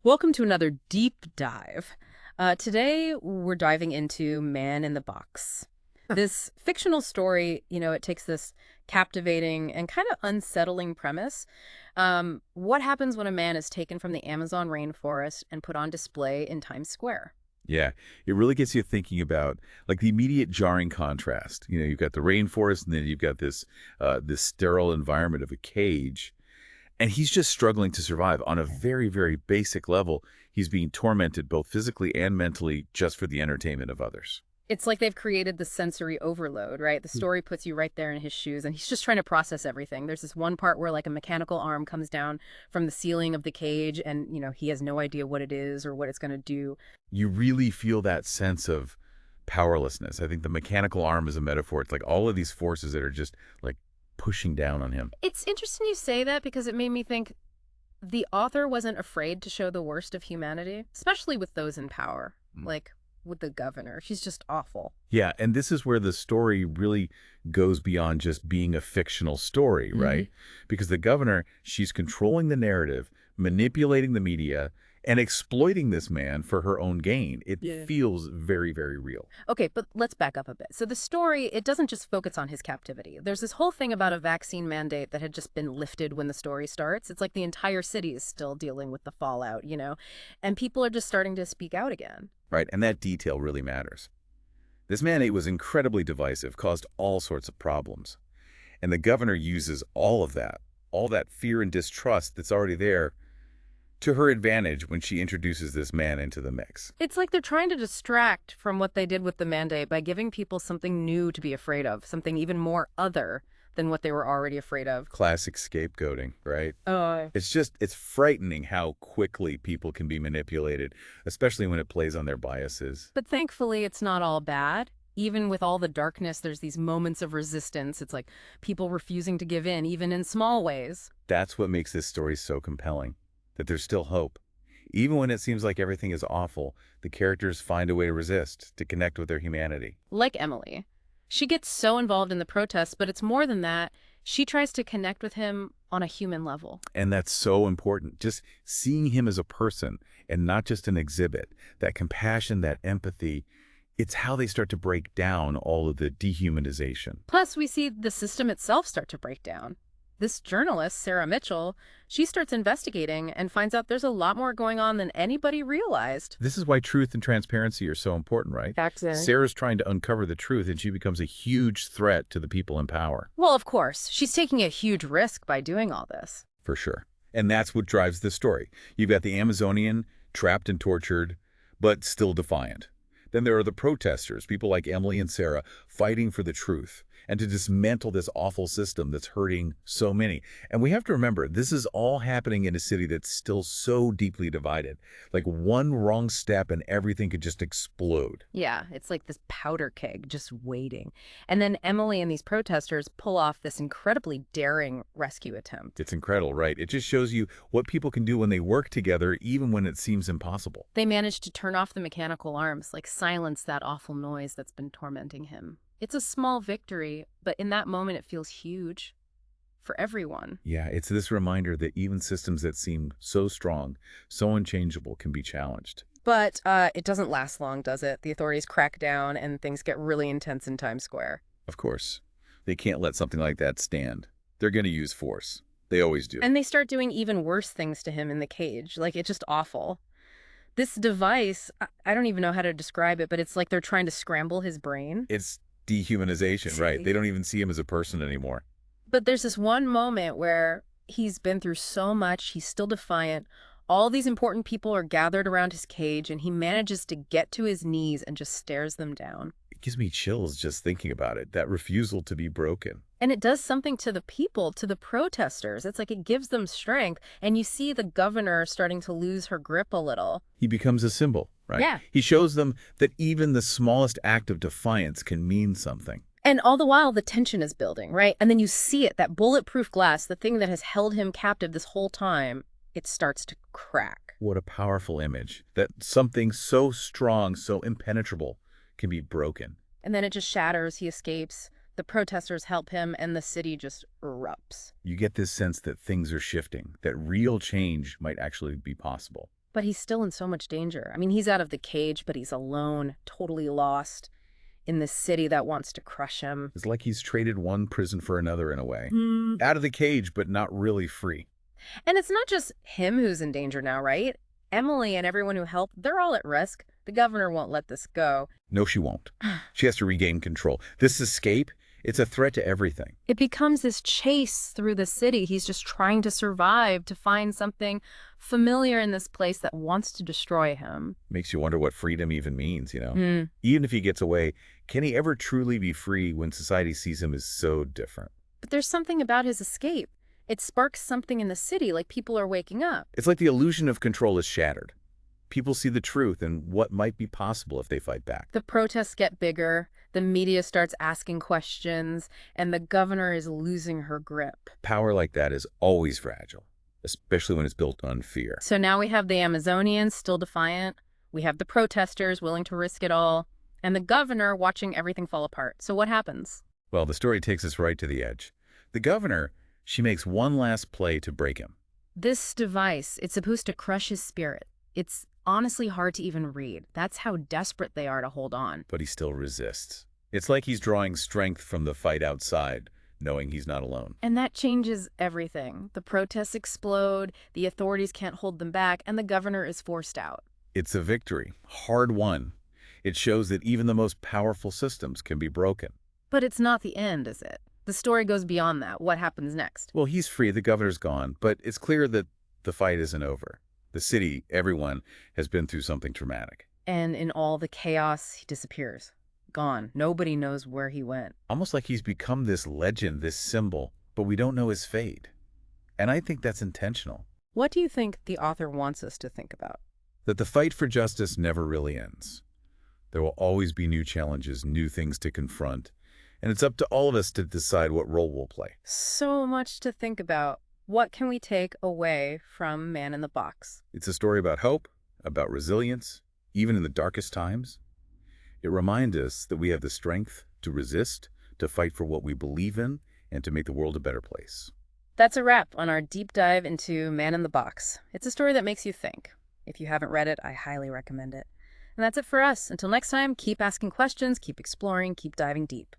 Welcome to another deep dive. Today, we're diving into Man in the Box. This fictional story, it takes this captivating and kind of unsettling premise. What happens when a man is taken from the Amazon rainforest and put on display in Times Square? Yeah, it really gets you thinking about like the immediate jarring contrast. You've got the rainforest, and then you've got this sterile environment of a cage, and he's just struggling to survive on a very, very basic level. He's being tormented both physically and mentally just for the entertainment of others. It's like they've created the sensory overload, right? The story puts you right there in his shoes, and he's just trying to process everything. There's this one part where, like, a mechanical arm comes down from the ceiling of the cage, and, he has no idea what it is or what it's going to do. You really feel that sense of powerlessness. I think the mechanical arm is a metaphor. It's like all of these forces that are just like pushing down on him. It's interesting you say that because it made me think the author wasn't afraid to show the worst of humanity, especially with those in power, like with the governor. She's just awful. Yeah, and this is where the story really goes beyond just being a fictional story, right? Because the governor, she's controlling the narrative, manipulating the media, and exploiting this man for her own gain. It Yeah. feels very, very real. Okay, but let's back up a bit. So the story, it doesn't just focus on his captivity. There's this whole thing about a vaccine mandate that had just been lifted when the story starts. It's like the entire city is still dealing with the fallout, and people are just starting to speak out again. Right? And that detail really matters. This mandate was incredibly divisive, caused all sorts of problems. And the governor uses all that fear and distrust that's already there, to her advantage when she introduces this man into the mix. It's like they're trying to distract from what they did with the mandate by giving people something new to be afraid of, something even more other than what they were already afraid of. Classic scapegoating, right? Oh, It's frightening how quickly people can be manipulated, especially when it plays on their biases. but thankfully, it's not all bad. Even with all the darkness, there's these moments of resistance. It's like people refusing to give in, even in small ways. That's what makes this story so compelling, that there's still hope. Even when it seems like everything is awful, the characters find a way to resist, to connect with their humanity. Like Emily. She gets so involved in the protests, but it's more than that. She tries to connect with him on a human level. And that's so important. Just seeing him as a person and not just an exhibit, that compassion, that empathy, it's how they start to break down all of the dehumanization. Plus, we see the system itself start to break down. This journalist, Sarah Mitchell, she starts investigating and finds out there's a lot more going on than anybody realized. This is why truth and transparency are so important, right? Exactly. Sarah's trying to uncover the truth, and she becomes a huge threat to the people in power, Well, of course, she's taking a huge risk by doing all this. for sure. And that's what drives the story. You've got the Amazonian, trapped and tortured, but still defiant. Then there are the protesters, people like Emily and Sarah, fighting for the truth and to dismantle this awful system that's hurting so many. And we have to remember, this is all happening in a city that's still so deeply divided. Like one wrong step and everything could just explode. Yeah, it's like this powder keg just waiting. And then Emily and these protesters pull off this incredibly daring rescue attempt. It's incredible, right? It just shows you what people can do when they work together, even when it seems impossible. They manage to turn off the mechanical arms, like silence that awful noise that's been tormenting him. It's a small victory, but in that moment it feels huge for everyone. Yeah, it's this reminder that even systems that seem so strong, so unchangeable, can be challenged. But it doesn't last long, does it? The authorities crack down and things get really intense in Times Square. Of course, they can't let something like that stand. They're going to use force. They always do. And they start doing even worse things to him in the cage. Like, it's just awful. This device, I don't even know how to describe it, but it's like they're trying to scramble his brain. It's dehumanization, right? They don't even see him as a person anymore. But there's this one moment where he's been through so much, he's still defiant. All these important people are gathered around his cage, and he manages to get to his knees and just stares them down. It gives me chills just thinking about it, that refusal to be broken. And it does something to the people, to the protesters. It's like it gives them strength. And you see the governor starting to lose her grip a little. He becomes a symbol, right? Yeah. He shows them that even the smallest act of defiance can mean something. And all the while, the tension is building, right? And then you see it, that bulletproof glass, the thing that has held him captive this whole time, it starts to crack. What a powerful image, that something so strong, so impenetrable, can be broken. And then it just shatters, he escapes. The protesters help him, and the city just erupts. You get this sense that things are shifting, that real change might actually be possible. But he's still in so much danger. I mean, he's out of the cage, but he's alone, totally lost in this city that wants to crush him. It's like he's traded one prison for another in a way. Hmm. Out of the cage, but not really free. And it's not just him who's in danger now, right? Emily and everyone who helped, they're all at risk. The governor won't let this go. No, she won't. She has to regain control. This escape, it's a threat to everything. It becomes this chase through the city. He's just trying to survive, to find something familiar in this place that wants to destroy him. Makes you wonder what freedom even means, you know? Hmm. Even if he gets away, can he ever truly be free when society sees him as so different? But there's something about his escape. It sparks something in the city, like people are waking up. It's like the illusion of control is shattered. People see the truth and what might be possible if they fight back. The protests get bigger, the media starts asking questions, and the governor is losing her grip. Power like that is always fragile, especially when it's built on fear. So now we have the Amazonians still defiant, we have the protesters willing to risk it all, and the governor watching everything fall apart. So what happens? Well, the story takes us right to the edge. The governor, she makes one last play to break him. This device, it's supposed to crush his spirit. It's honestly hard to even read. That's how desperate they are to hold on. But he still resists. It's like he's drawing strength from the fight outside, knowing he's not alone. And that changes everything. The protests explode, the authorities can't hold them back, and the governor is forced out. It's a victory, hard won. It shows that even the most powerful systems can be broken. But it's not the end, is it? The story goes beyond that. What happens next? Well, he's free, the governor's gone, but it's clear that the fight isn't over. The city, everyone, has been through something traumatic. And in all the chaos, he disappears. Gone. Nobody knows where he went. Almost like he's become this legend, this symbol, but we don't know his fate. And I think that's intentional. What do you think the author wants us to think about? That the fight for justice never really ends. There will always be new challenges, new things to confront, and it's up to all of us to decide what role we'll play. So much to think about. What can we take away from Man in the Box? It's a story about hope, about resilience, even in the darkest times. It reminds us that we have the strength to resist, to fight for what we believe in, and to make the world a better place. That's a wrap on our deep dive into Man in the Box. It's a story that makes you think. If you haven't read it, I highly recommend it. And that's it for us. Until next time, keep asking questions, keep exploring, keep diving deep.